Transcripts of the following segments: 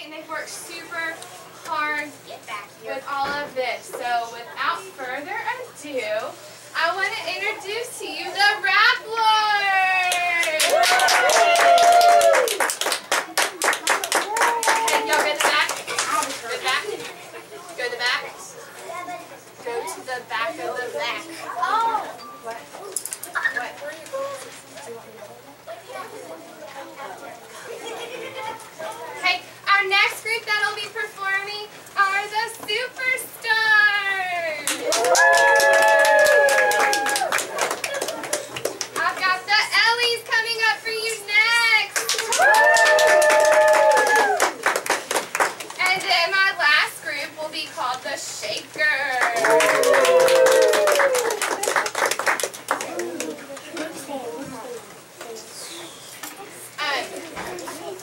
and they've worked super hard with all of this. So without further ado, I want to introduce to you the Raptors! Okay, y'all go to the back. Go to the back. Go to the back. Go to the back of the back. Oh! What? What? Okay, our next group that'll be performing are the Superstars! I've got the Ellies coming up for you next! And then my last group will be called the Shakers!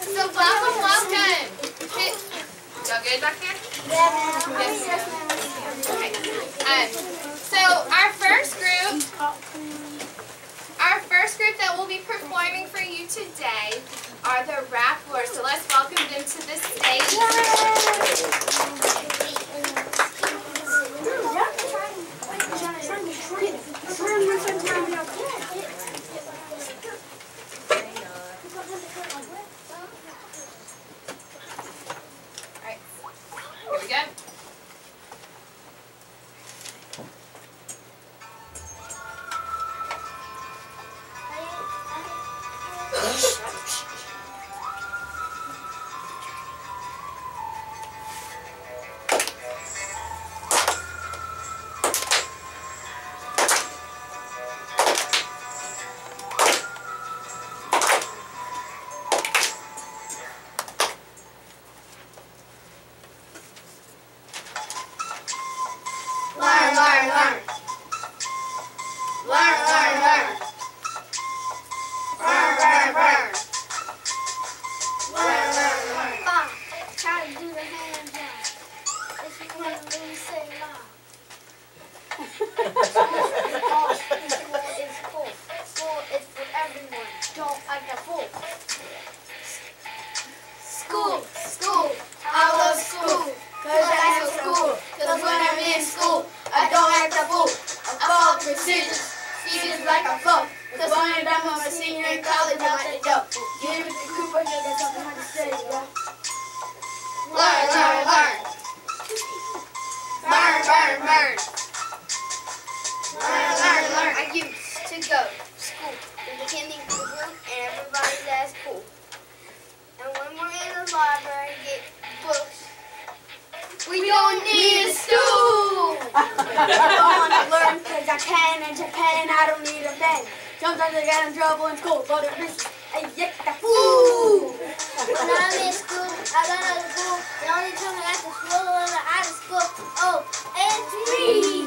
So welcome. Y'all good back there? Yes. Okay. So our first group that will be performing for you today are the Raptors. So let's welcome them to the stage. Sometimes I get in trouble in school, but in business, I get the food. When I'm in school, I go to school. The only time I have to school when I'm out of school, oh, it's me.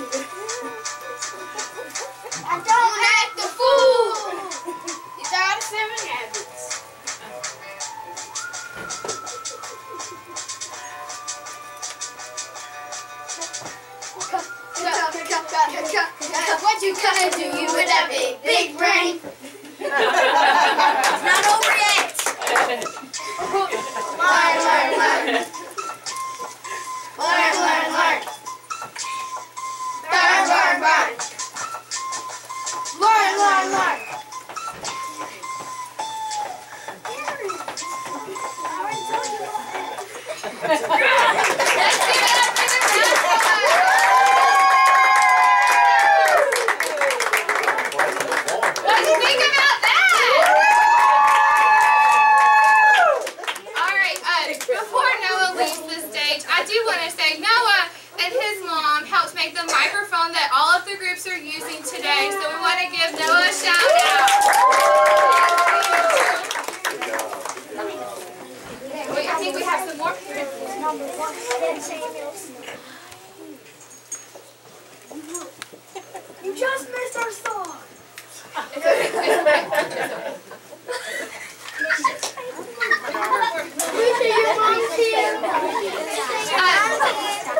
I don't like the food. It's all the 7 habits. What you gonna do, you with that big brain? It's not over yet. Learn. Learn. Are using today, so we want to give Noah a shout out. Wait, I think we have some more parents. You just missed our song. It's okay.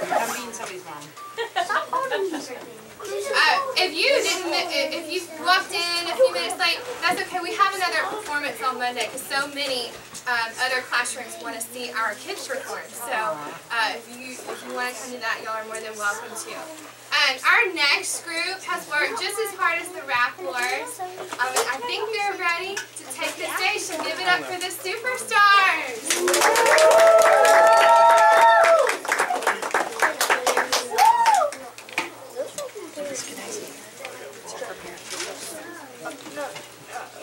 That means somebody's mom. If you walked in a few minutes late, that's okay. We have another performance on Monday because so many other classrooms want to see our kids perform. So if you want to come to that, y'all are more than welcome to. Our next group has worked just as hard as the Raptors. I think they're ready to take the stage, so give it up for the superstars. No,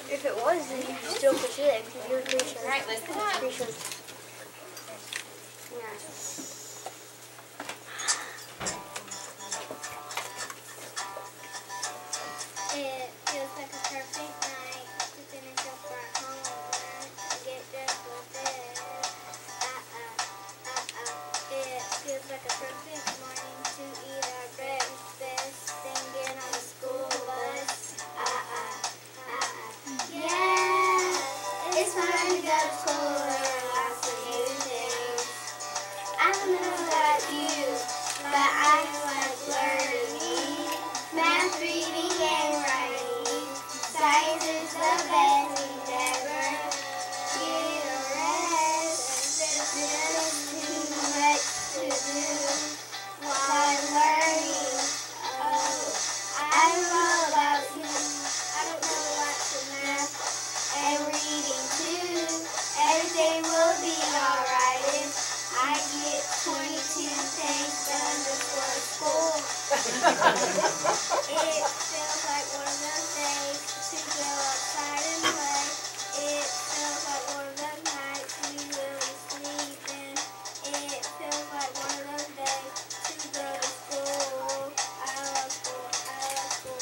if it was, then you still could do it because you're pretty sure. Alright, listen up. Pretty sure. Yeah. It feels like a perfect night to finish up our homework and get dressed with it. It feels like a perfect morning to eat our breakfast and get on the school bus. Yeah, it's time to go to school and lots of new things. I don't know about you, but I like learning. Math, reading, and writing. Science is the best we never get a rest. There's too much to do while learning. Oh, I don't know about you. I don't know lots of math and reading too. Everything will be alright if I get 22 things done before school. It feels like one of those days to go outside and play. It feels like one of those nights we will be sleeping. It feels like one of those days to go to school. I love school. I love school.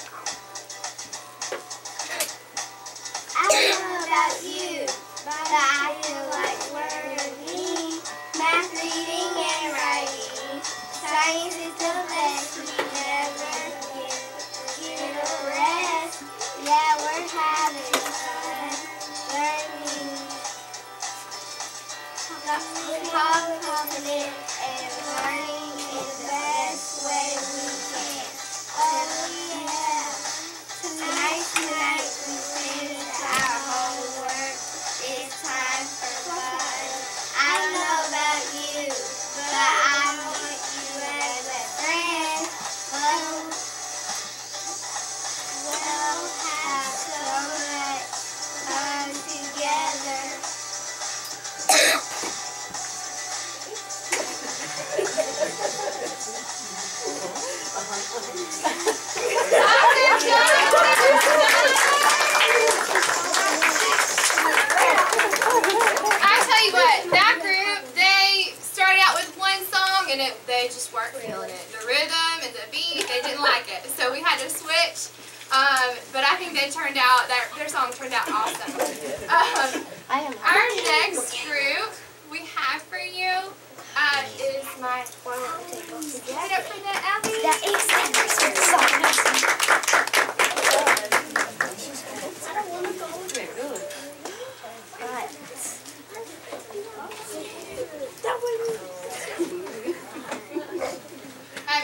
I don't know about you, but I feel like learning. Math, reading, and writing. Science is the best. We never get a rest. Yeah, we're having fun learning. Confident and learning is the best way we can. Oh yeah. Tonight we finish our homework. It's time for fun. I don't know about you, but I want you as a friend. We'll have so much fun together. I tell you what, that group, they started out with one song and they just weren't feeling it. The rhythm and the beat, they didn't like it. So we had to switch. But I think they turned out, their song turned out awesome. Our next group we have for you is my, give it up for the Abby. That is the Christmas song. Very good.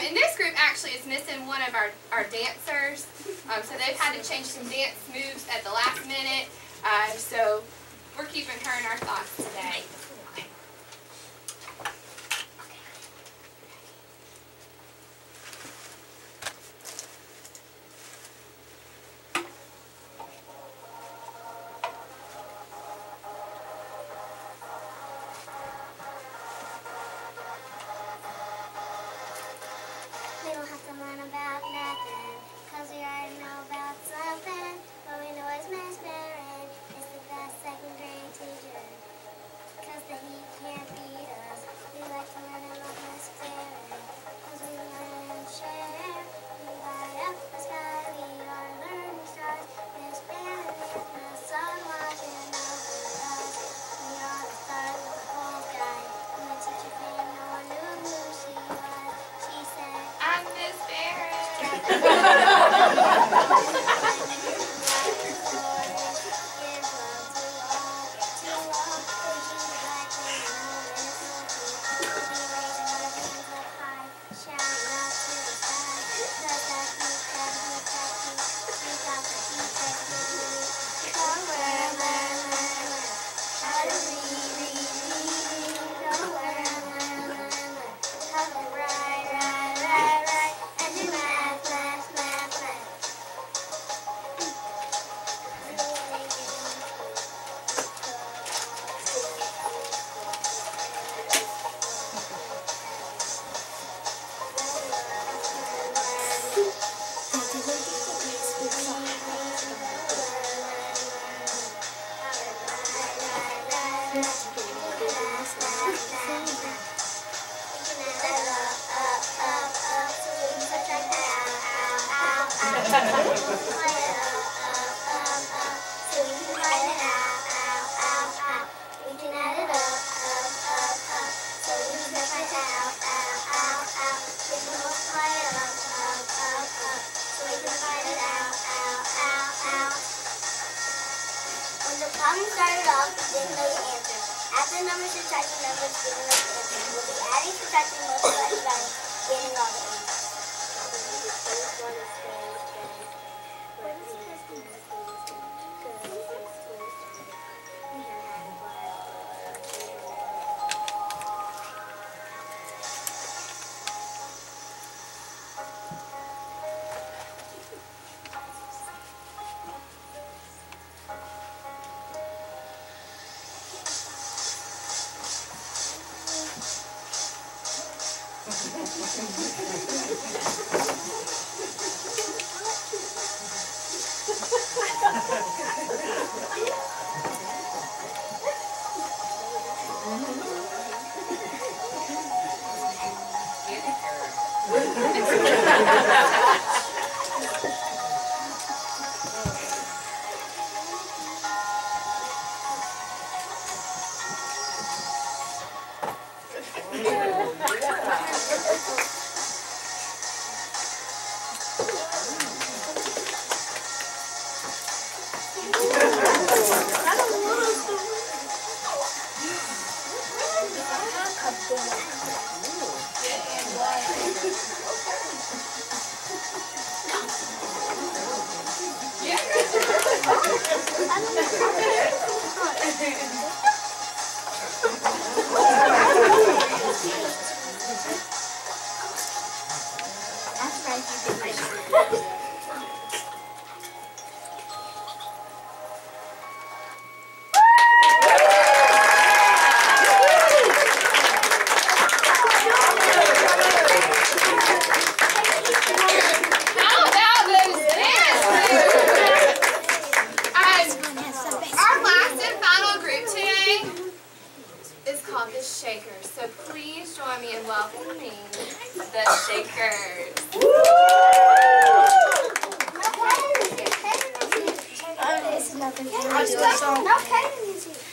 And this group actually is missing one of our dancers. So they've had to change some dance moves at the last minute. So we're keeping her in our thoughts today. We don't have to learn about nothing, 'cause we already know about something. What we know is Miss Barron is the best second grade teacher. started off, didn't know the answer. After numbers subtracting numbers, giving us the answer. We'll be adding, subtracting, multiplying, dividing, getting all the answers.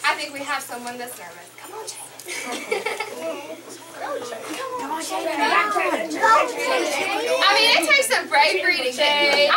I think we have someone that's nervous. Come on, Jaden. Come on, Jaden. I mean, it takes some bravery to get.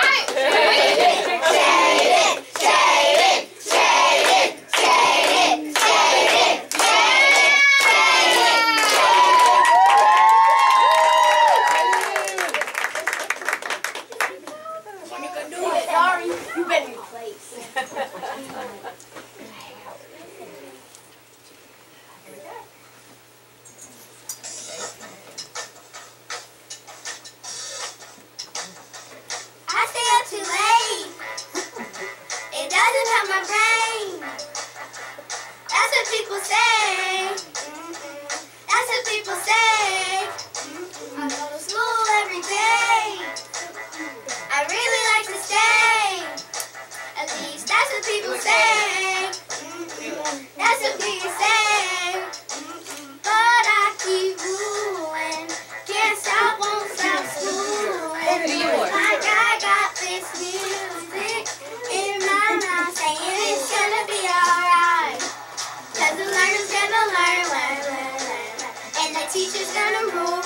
Teacher's gonna rule.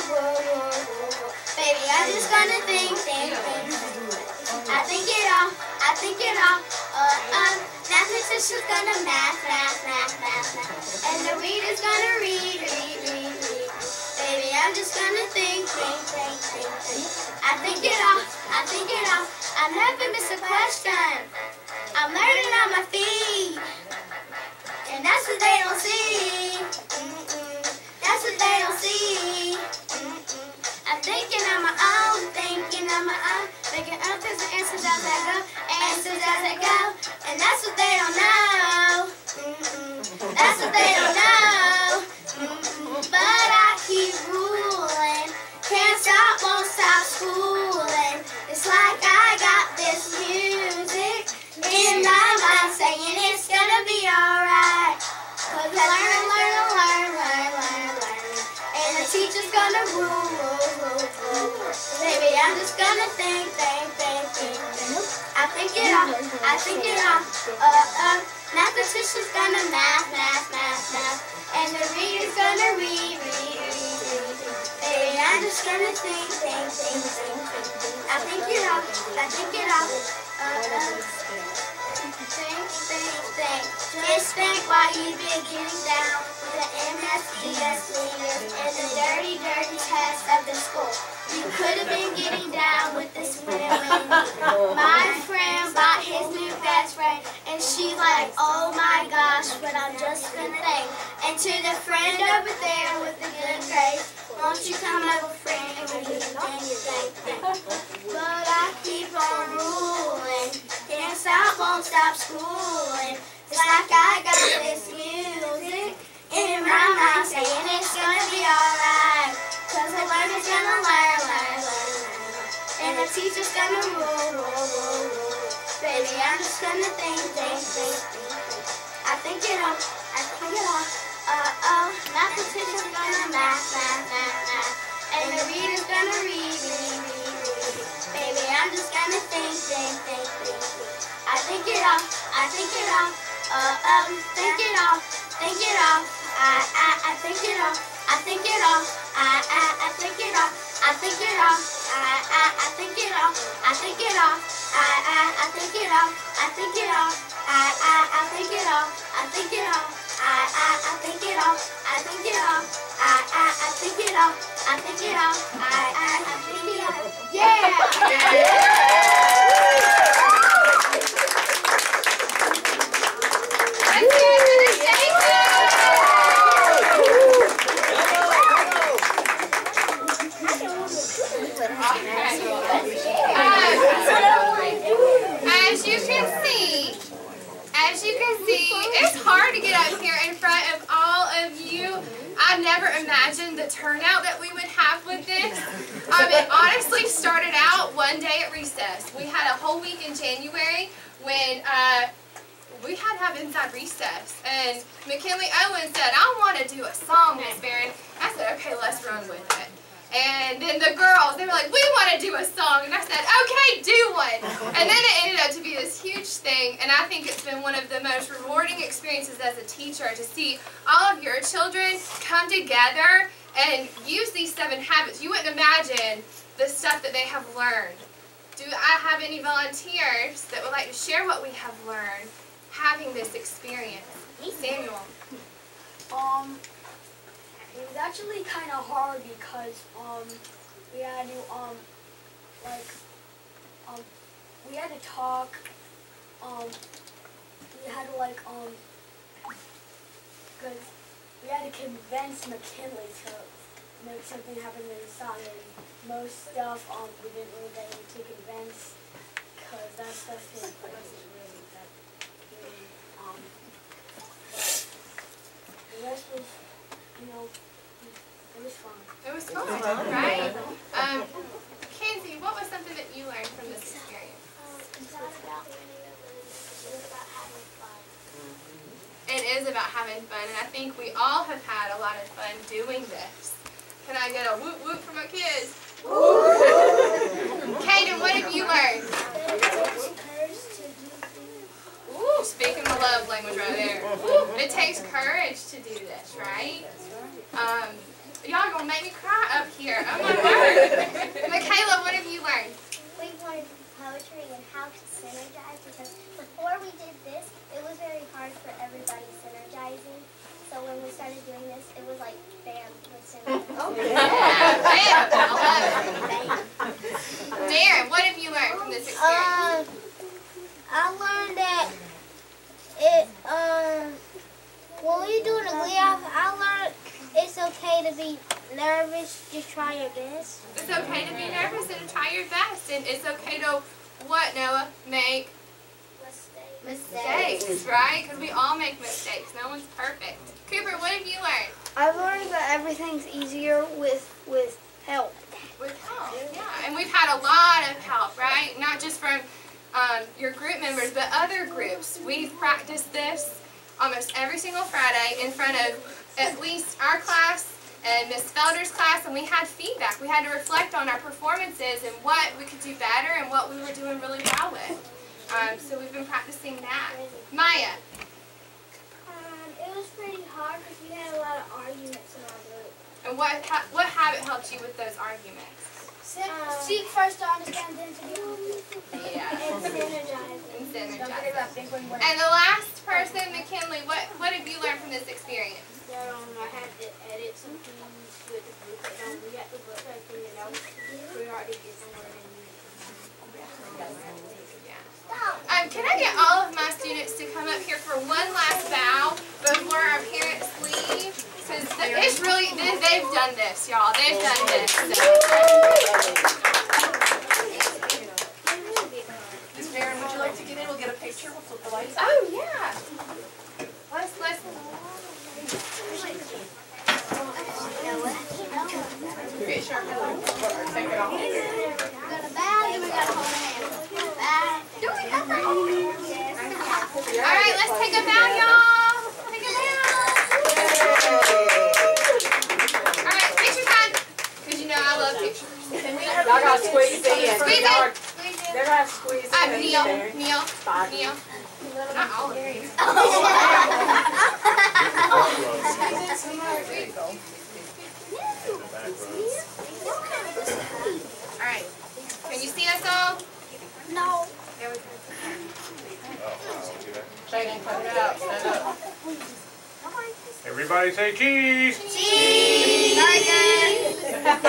Baby, I'm just gonna think. I think it all. Mathematician's gonna math. And the reader's gonna read. Baby, I'm just gonna think. I think it all. I never miss a question. I'm learning on my feet. And that's what they don't see. That's what they don't see. I'm thinking on my own, making answers and answers as I go, and that's what they don't know. That's what they don't know. But I keep ruling, can't stop, won't stop schooling. It's like I got this music in my mind saying it's gonna be alright. 'Cause I learn. And the teacher's gonna rule. Baby, I'm just gonna think. I think it all. Mathematician's gonna math. And the reader's gonna read. Baby, I'm just gonna think. I think it all. Think. think. Just think while you've been getting down with the MSDS leaders and the dirty, dirty test of the school. You could have been getting down with this women. My friend bought his new best friend, and she's like, oh my gosh, but I'm just gonna think. And to the friend over there with the good grades, won't you come over, friend, and we can think. But I keep on ruling, can't stop, won't stop schooling. It's like I got this music in my mind saying it's gonna be alright. Cause the learner's gonna learn. And the teacher's gonna rule. Baby, I'm just gonna think. I think it all. Mathematician's gonna math. And the reader's gonna read. Baby, I'm just gonna think. I think it all. Think it all. I think it all. I think it all. I think it all. I think it all. I think it all. I think it all. I think it all. I think it all. I think it all. I think it all. I think it all. I think it all. I think it all. I think it all. I think it all. Yeah. As you can see, it's hard to get up here in front of all of you. I never imagined the turnout that we would have with this. It honestly started out one day at recess. We had a whole week in January when we had to have inside recess. And McKinley Owen said, I want to do a song, Miss Barron. I said, okay, let's run with it. And then the girls, they were like, we want to do a song. And I said, okay, do one. And then it ended up to be this huge thing. And I think it's been one of the most rewarding experiences as a teacher to see all of your children come together and use these 7 habits. You wouldn't imagine the stuff that they have learned. Do I have any volunteers that would like to share what we have learned having this experience? Samuel. It was actually kind of hard because we had to we had to talk. We had to because we had to convince McKinley to make something happen in the song, and most stuff we didn't really get him to convince because that stuff wasn't really that good. But the rest was, it was fun. It was fun, right? Kenzie, what was something that you learned from this experience? It's not about winning or losing. It's about having fun. It is about having fun, and I think we all have had a lot of fun doing this. Can I get a whoop whoop from my kids? Kaden, what have you learned? Ooh, speaking my love language right there. It takes courage to do this, right? Y'all gonna make me cry up here. Oh my word. Michaela, what have you learned? We learned poetry and how to synergize, because before we did this, it was very hard for everybody synergizing. So when we started doing this, it was like, bam, we're synergizing. Oh, yeah. Bam. I love it. Darren, what have you learned from this experience? I learned that when we do the Glee-Off, I learned it's okay to be nervous, just try your best. It's okay to be nervous and try your best. And it's okay to, what, Noah? Make mistakes, right? Because we all make mistakes. No one's perfect. Cooper, what have you learned? I've learned that everything's easier with help. With help, yeah. And we've had a lot of help, right? Not just from your group members, but other groups. We've practiced this almost every single Friday in front of at least our class and Miss Felder's class, and we had feedback. We had to reflect on our performances and what we could do better and what we were doing really well with. So we've been practicing that. Maya? It was pretty hard because we had a lot of arguments in our group. And what habit helped you with those arguments? Seek first to understand, then to be understood. Yeah. And synergize. And synergize. And the last person, McKinley, what have you learned from this experience? That I had to edit some things with the book. We had to book everything, and that was pretty hard to get somewhere in. Can I get all of my students to come up here for one last bow before our parents leave? Because it's really, they've done this, y'all. They've done this. Miss Barron, would you like to get in? We'll get a picture. We'll flip the lights. Oh, yeah. Let's Okay, sure. Take it off. We got a bag and we got a whole hand. Bag. All right, let's take a bow, y'all. Take a bow. All right, picture time. Because you know I love pictures. Y'all got to squeeze in. Squeeze in. They're going to squeeze in. Kneel. Not all of you. All right. Can you see us all? No. There we go. Shane, cut it out. Stand up. Everybody say cheese! Cheese! Burger!